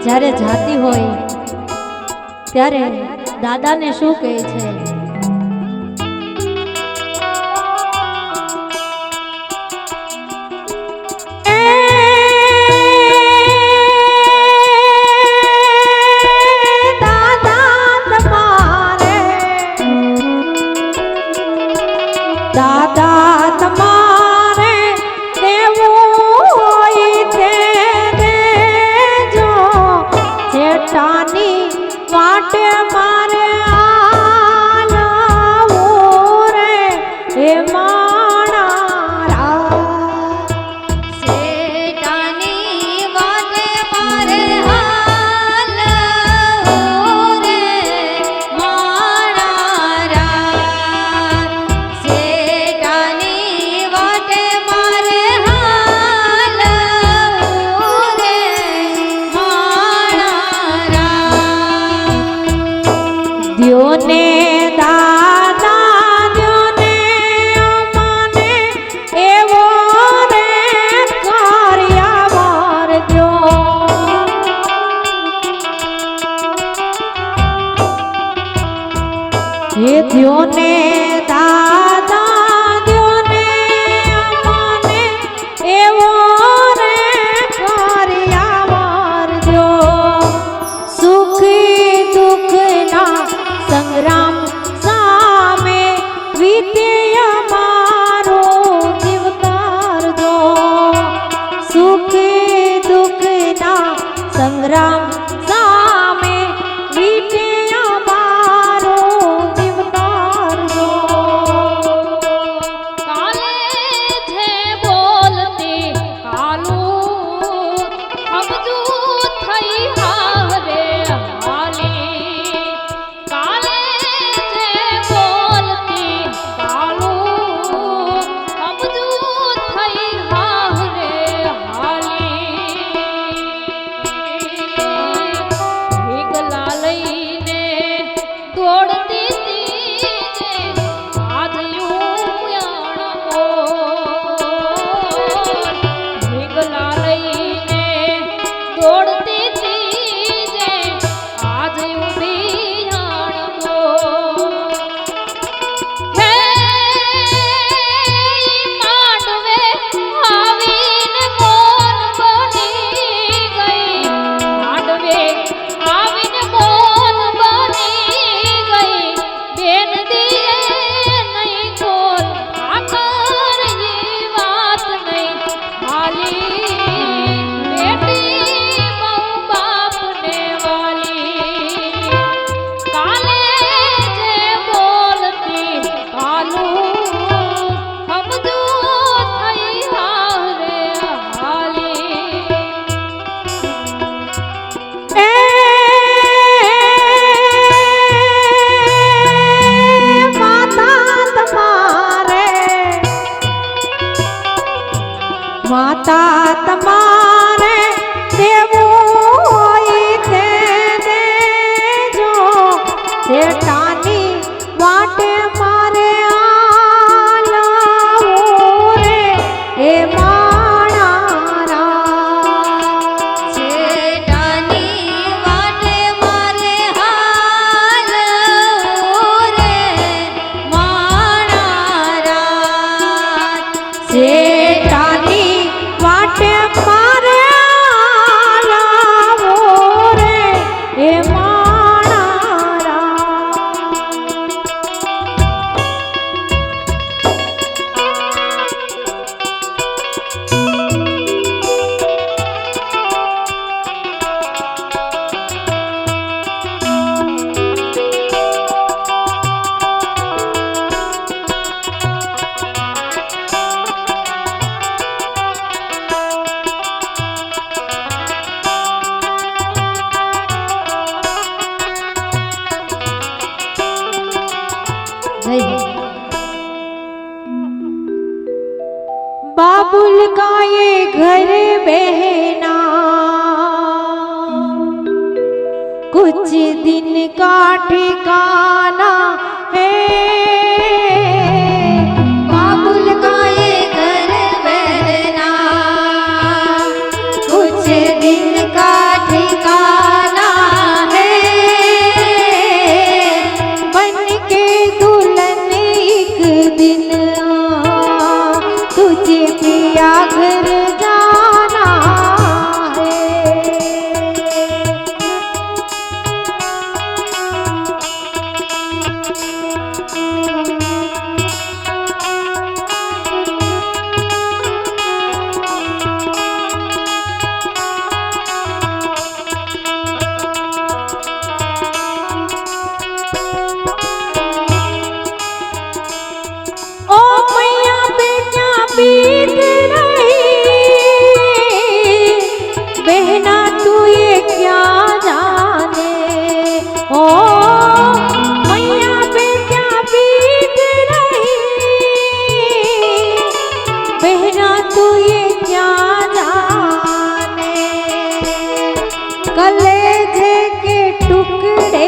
જ્યારે જાતી હોય ત્યારે દાદાને શું કહે છે? દાદા તમારે દેવું હોય તે દેજો, જેઠાની વાટે મારે આલવું રે હે માણારા. શેઠાની વાટે મારે આલવું રે માણારા. શેઠાની વાટે મારે આલવું રે માણારા. દ્યોને દાદા દ્યોને અમને એવો રે કર્યાવર દ્યો. હે દ્યોને દાદા દ્યોને અમને એવો રે કર્યાવર દ્યો. સુખી દુઃખના સંગ્રામ સામે વીતે અમારો જીવતાર દો. સુખી દુઃખના સંગ્રામ સામે વીતે અમારો જીવતાર દો. કાલે છે બોલતી કાલું સમજુ થઈ હારે હાલી. કાલે છે બોલતી કાલું સમજુ થઈ હારે હાલી. ઢીંગલા લઈને દોડતી તી આજ યુયાણો. ઢીંગલા લઈને દોડતી તી આજ યુયાણો. હે માંડવે આવીને મોન બની ગઈ. માંડવે આવીને મોન બની ગઈ. બેન દીએ નહીં કોલ આખર એ વાત નહીં હાલી. બેટી બહુ બાપને વાલી. કાલે જે બોલતી કાલું સમજુ થઈ હારે હાલી. એ માતા તમારે દેવું હોય તે દેજો, જેઠાની વાટે મારે આલવું રે હે માણારા. શેઠાની વાટે મારે હાલવું રે માણારા. જેઠાની વાટે મારે આલવું રે હે માણારા. बाबुल का ये घर बहना कुछ दिन का ठिकाना है। बाबुल का ये घर बहना कुछ दिन का ठिकाना कलेजे के टुकड़े